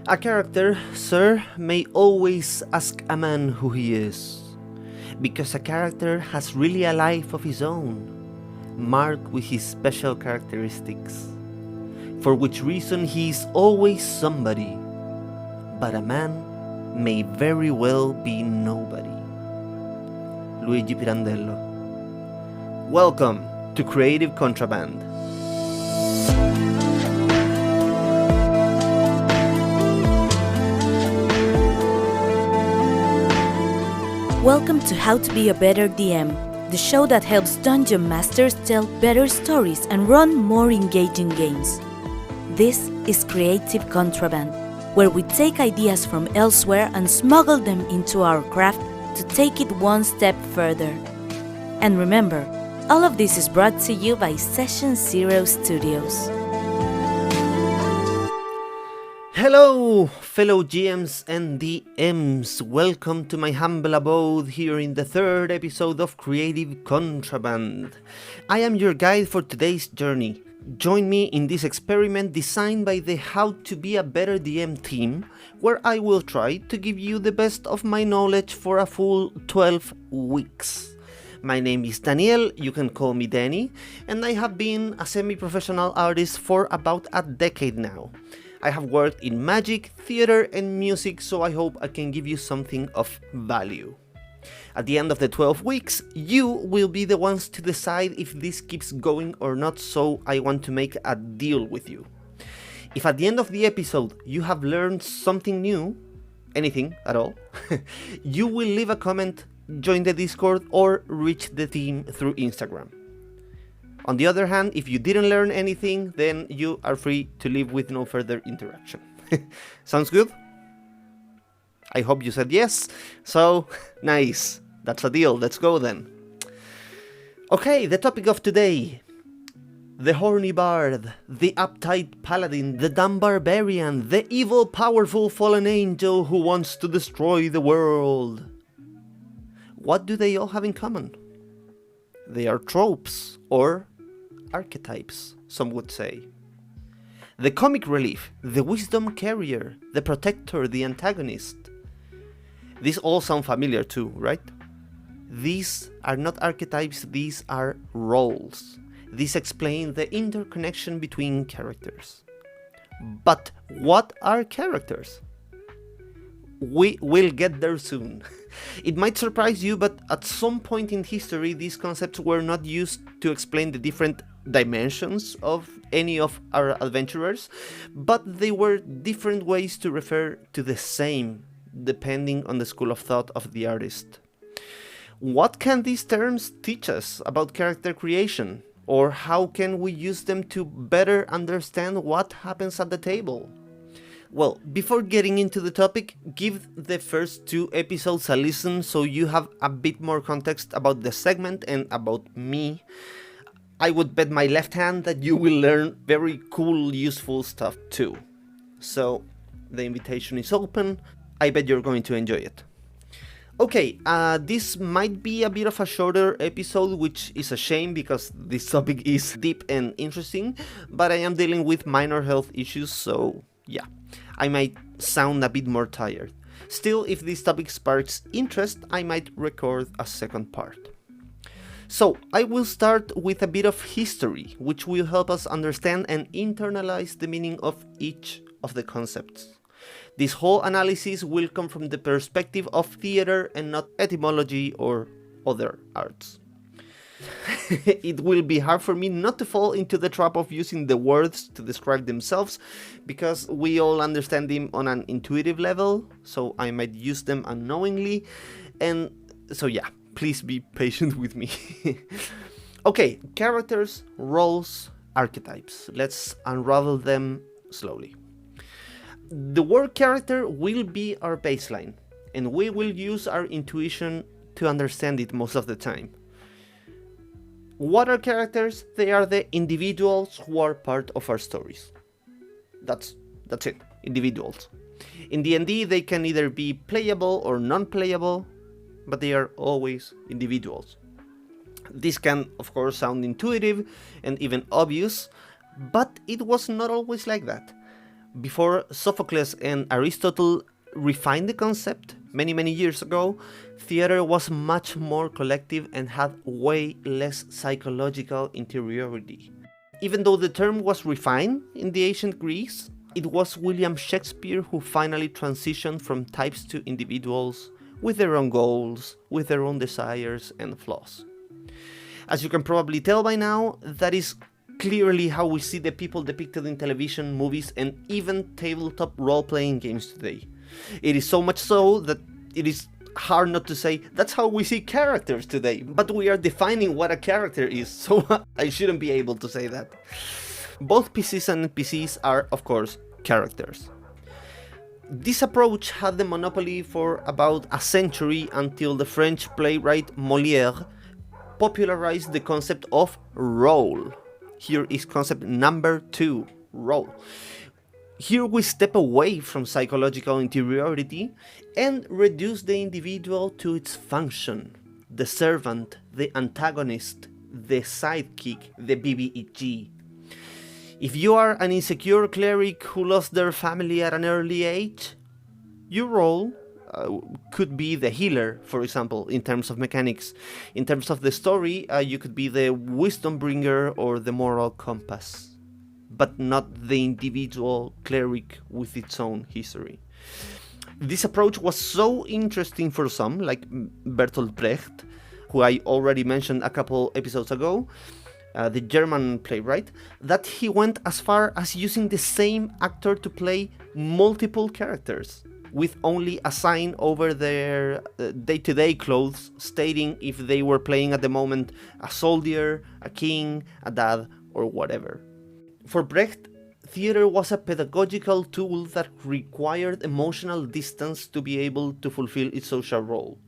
A character, sir, may always ask a man who he is, because a character has really a life of his own, marked with his special characteristics, for which reason he is always somebody, but a man may very well be nobody. Luigi Pirandello. Welcome to Creative Contraband. Welcome to How to Be a Better DM, the show that helps dungeon masters tell better stories and run more engaging games. This is Creative Contraband, where we take ideas from elsewhere and smuggle them into our craft to take it one step further. And remember, all of this is brought to you by Session Zero Studios. Hello, fellow GMs and DMs. Welcome to my humble abode here in the third episode of Creative Contraband. I am your guide for today's journey. Join me in this experiment designed by the How to Be a Better DM team, where I will try to give you the best of my knowledge for a full 12 weeks. My name is Daniel, you can call me Danny, and I have been a semi-professional artist for about a decade now. I have worked in magic, theater and music, so I hope I can give you something of value. At the end of the 12 weeks, you will be the ones to decide if this keeps going or not, so I want to make a deal with you. If at the end of the episode you have learned something new, anything at all, you will leave a comment, join the Discord or reach the team through Instagram. On the other hand, if you didn't learn anything, then you are free to leave with no further interaction. Sounds good? I hope you said yes. So, nice. That's a deal. Let's go then. Okay, the topic of today. The horny bard, the uptight paladin, the dumb barbarian, the evil, powerful fallen angel who wants to destroy the world. What do they all have in common? They are tropes, or archetypes, some would say. The comic relief, the wisdom carrier, the protector, the antagonist. These all sound familiar too, right? These are not archetypes, these are roles. These explain the interconnection between characters. But what are characters? We will get there soon. It might surprise you, but at some point in history, these concepts were not used to explain the different dimensions of any of our adventurers, but they were different ways to refer to the same, depending on the school of thought of the artist. What can these terms teach us about character creation? Or how can we use them to better understand what happens at the table? Well, before getting into the topic, give the first 2 episodes a listen so you have a bit more context about the segment and about me. I would bet my left hand that you will learn very cool, useful stuff too. So, the invitation is open. I bet you're going to enjoy it. Okay, this might be a bit of a shorter episode, which is a shame because this topic is deep and interesting, but I am dealing with minor health issues, so yeah, I might sound a bit more tired. Still, if this topic sparks interest, I might record a second part. So, I will start with a bit of history, which will help us understand and internalize the meaning of each of the concepts. This whole analysis will come from the perspective of theater and not etymology or other arts. It will be hard for me not to fall into the trap of using the words to describe themselves, because we all understand them on an intuitive level, so I might use them unknowingly, and so yeah, please be patient with me. Okay, characters, roles, archetypes. Let's unravel them slowly. The word character will be our baseline, and we will use our intuition to understand it most of the time. What are characters? They are the individuals who are part of our stories. That's it, individuals. In D&D, they can either be playable or non-playable, but they are always individuals. This can, of course, sound intuitive and even obvious, but it was not always like that. Before Sophocles and Aristotle refined the concept many years ago, theater was much more collective and had way less psychological interiority. Even though the term was refined in the ancient Greece, it was William Shakespeare who finally transitioned from types to individuals with their own goals, with their own desires and flaws. As you can probably tell by now, that is clearly how we see the people depicted in television, movies, and even tabletop role-playing games today. It is so much so that it is hard not to say that's how we see characters today, but we are defining what a character is, so I shouldn't be able to say that. Both PCs and NPCs are, of course, characters. This approach had the monopoly for about a century until the French playwright Molière popularized the concept of role. Here is concept number 2, role. Here we step away from psychological interiority and reduce the individual to its function, the servant, the antagonist, the sidekick, the BBEG. If you are an insecure cleric who lost their family at an early age, your role could be the healer, for example, in terms of mechanics. In terms of the story, you could be the wisdom bringer or the moral compass, but not the individual cleric with its own history. This approach was so interesting for some, like Bertolt Brecht, who I already mentioned a couple episodes ago, the German playwright, that he went as far as using the same actor to play multiple characters, with only a sign over their day-to-day clothes stating if they were playing at the moment a soldier, a king, a dad, or whatever. For Brecht, theater was a pedagogical tool that required emotional distance to be able to fulfill its social role.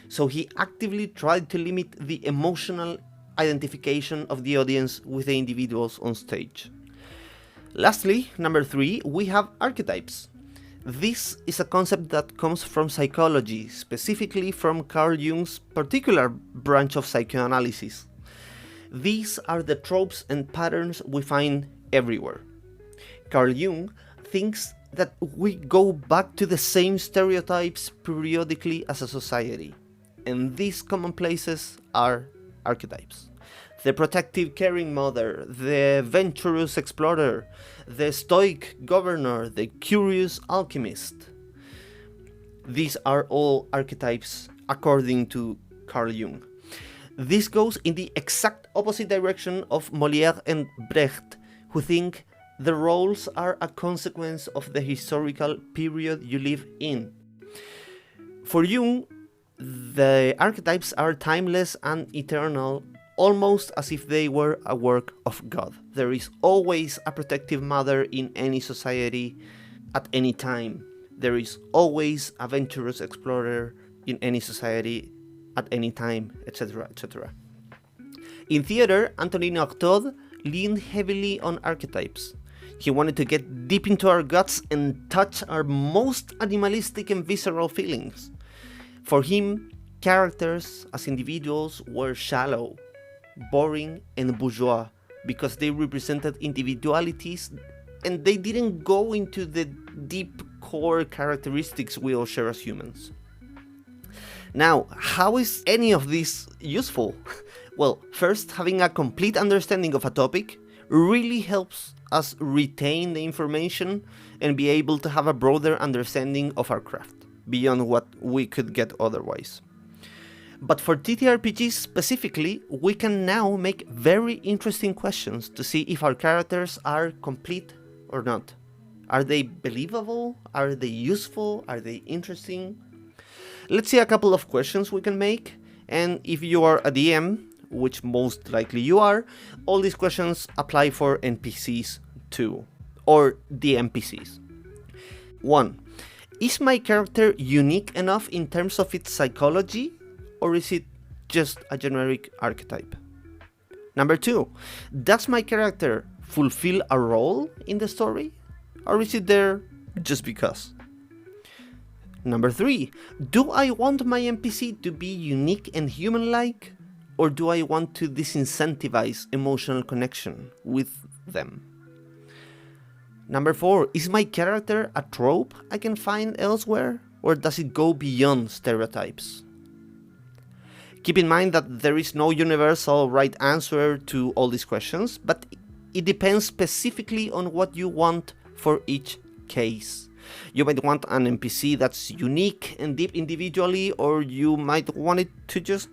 So he actively tried to limit the emotional identification of the audience with the individuals on stage. Lastly, number 3, we have archetypes. This is a concept that comes from psychology, specifically from Carl Jung's particular branch of psychoanalysis. These are the tropes and patterns we find everywhere. Carl Jung thinks that we go back to the same stereotypes periodically as a society, and these commonplaces are archetypes. The protective caring mother, the venturous explorer, the stoic governor, the curious alchemist. These are all archetypes according to Carl Jung. This goes in the exact opposite direction of Molière and Brecht, who think the roles are a consequence of the historical period you live in. For Jung, the archetypes are timeless and eternal, almost as if they were a work of God. There is always a protective mother in any society at any time. There is always a venturous explorer in any society at any time, etc., etc. In theater, Antonin Artaud leaned heavily on archetypes. He wanted to get deep into our guts and touch our most animalistic and visceral feelings. For him, characters as individuals were shallow, boring, and bourgeois because they represented individualities and they didn't go into the deep core characteristics we all share as humans. Now, how is any of this useful? Well, first, having a complete understanding of a topic really helps us retain the information and be able to have a broader understanding of our craft, beyond what we could get otherwise. But for TTRPGs specifically, we can now make very interesting questions to see if our characters are complete or not. Are they believable? Are they useful? Are they interesting? Let's see a couple of questions we can make, and if you are a DM, which most likely you are, all these questions apply for NPCs too, or the NPCs. 1. Is my character unique enough in terms of its psychology, or is it just a generic archetype? Number 2. Does my character fulfill a role in the story, or is it there just because? Number 3. Do I want my NPC to be unique and human-like, or do I want to disincentivize emotional connection with them? Number 4, is my character a trope I can find elsewhere, or does it go beyond stereotypes? Keep in mind that there is no universal right answer to all these questions, but it depends specifically on what you want for each case. You might want an NPC that's unique and deep individually, or you might want it to just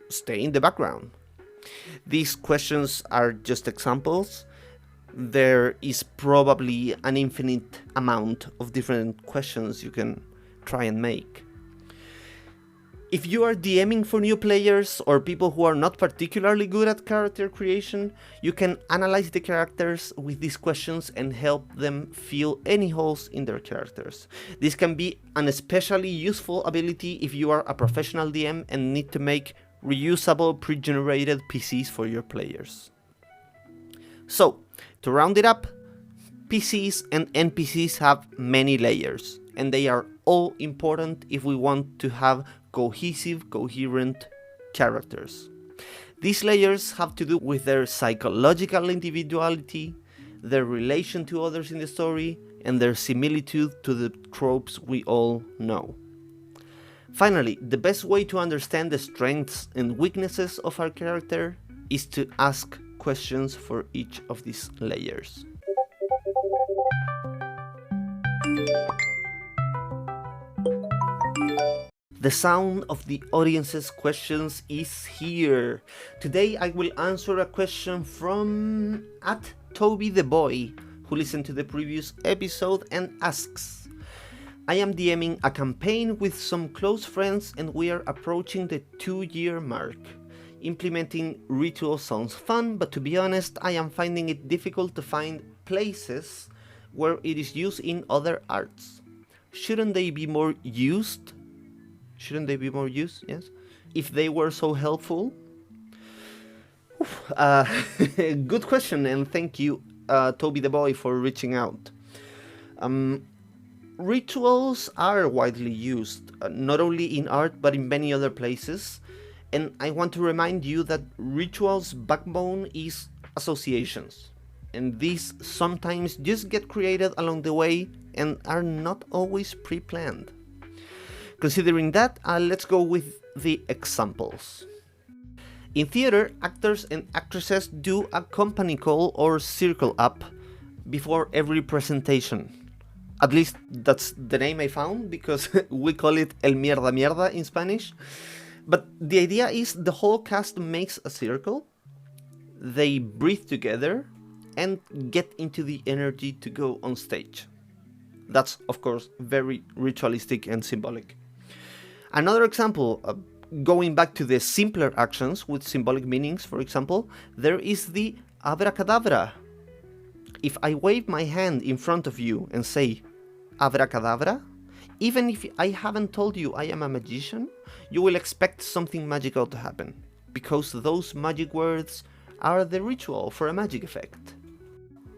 stay in the background. These questions are just examples. There is probably an infinite amount of different questions you can try and make. If you are DMing for new players or people who are not particularly good at character creation, you can analyze the characters with these questions and help them fill any holes in their characters. This can be an especially useful ability if you are a professional DM and need to make reusable pre-generated PCs for your players. So, to round it up, PCs and NPCs have many layers, and they are all important if we want to have cohesive, coherent characters. These layers have to do with their psychological individuality, their relation to others in the story, and their similitude to the tropes we all know. Finally, the best way to understand the strengths and weaknesses of our character is to ask questions for each of these layers. The sound of the audience's questions is here. Today I will answer a question from @TobyTheBoy, who listened to the previous episode and asks, I am DMing a campaign with some close friends and we are approaching the 2-year mark. Implementing rituals sounds fun, but to be honest, I am finding it difficult to find places where it is used in other arts. Shouldn't they be more used? Yes. If they were so helpful? Good question, and thank you, TobyTheBoy, for reaching out. Rituals are widely used, not only in art but in many other places, and I want to remind you that rituals' backbone is associations, and these sometimes just get created along the way and are not always pre-planned. Considering that, let's go with the examples. In theater, actors and actresses do a company call or circle up before every presentation. At least that's the name I found, because we call it el mierda mierda in Spanish. But the idea is the whole cast makes a circle, they breathe together, and get into the energy to go on stage. That's, of course, very ritualistic and symbolic. Another example, going back to the simpler actions with symbolic meanings, for example, there is the abracadabra. If I wave my hand in front of you and say abracadabra, even if I haven't told you I am a magician, you will expect something magical to happen, because those magic words are the ritual for a magic effect.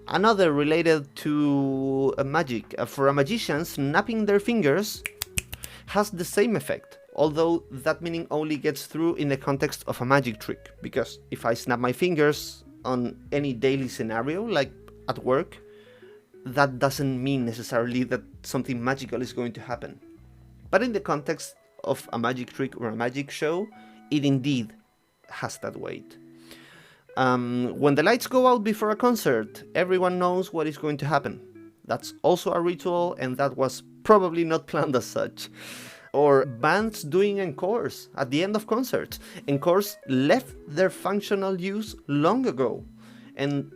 Another related to magic, for a magician, snapping their fingers has the same effect, although that meaning only gets through in the context of a magic trick, because if I snap my fingers on any daily scenario, like at work, that doesn't mean necessarily that something magical is going to happen. But in the context of a magic trick or a magic show, it indeed has that weight. When the lights go out before a concert, everyone knows what is going to happen. That's also a ritual, and that was probably not planned as such. Or bands doing encores at the end of concerts. Encores left their functional use long ago and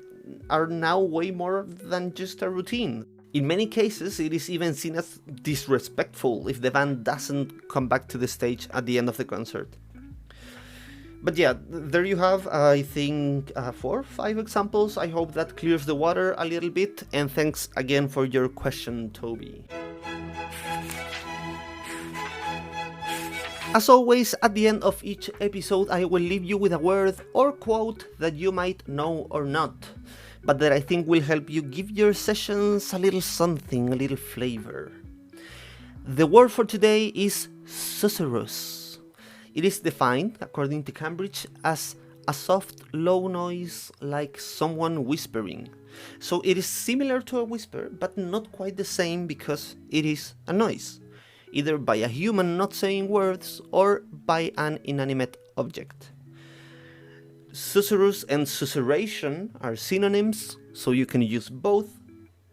are now way more than just a routine. In many cases, it is even seen as disrespectful if the band doesn't come back to the stage at the end of the concert. But yeah, there you have, I think, 4 or 5 examples. I hope that clears the water a little bit, and thanks again for your question, Toby. As always, at the end of each episode, I will leave you with a word or quote that you might know or not, but that I think will help you give your sessions a little something, a little flavor. The word for today is susurrus. It is defined, according to Cambridge, as a soft, low noise like someone whispering. So it is similar to a whisper, but not quite the same because it is a noise, either by a human not saying words or by an inanimate object. Susurrus and susurration are synonyms, so you can use both,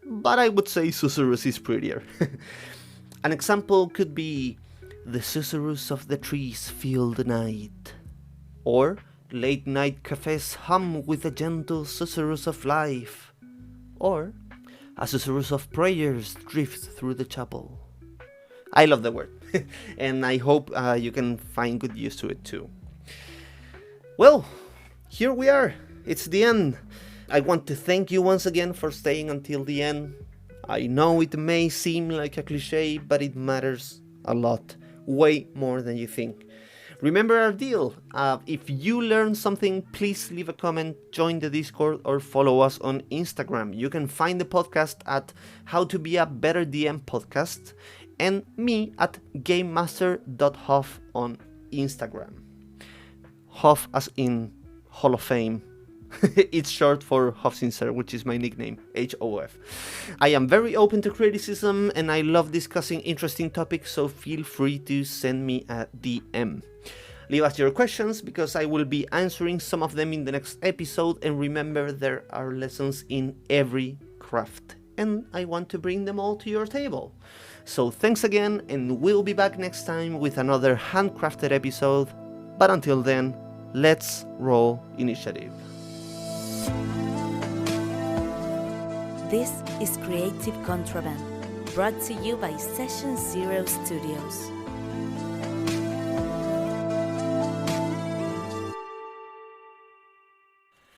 but I would say susurrus is prettier. An example could be, the susurrus of the trees fill the night, or late night cafes hum with the gentle susurrus of life, or a susurrus of prayers drifts through the chapel. I love the word, and I hope you can find good use to it too. Well, here we are. It's the end. I want to thank you once again for staying until the end. I know it may seem like a cliche, but it matters a lot, way more than you think. Remember our deal. If you learned something, please leave a comment, join the Discord, or follow us on Instagram. You can find the podcast at How to Be a Better DM Podcast, and me at gamemaster.hof on Instagram. Hof as in Hall of Fame. It's short for Hofzinser, which is my nickname, HOF. I am very open to criticism and I love discussing interesting topics, so feel free to send me a DM. Leave us your questions because I will be answering some of them in the next episode, and remember, there are lessons in every craft and I want to bring them all to your table. So thanks again, and we'll be back next time with another handcrafted episode, but until then, let's roll initiative. This is Creative Contraband, brought to you by Session Zero Studios.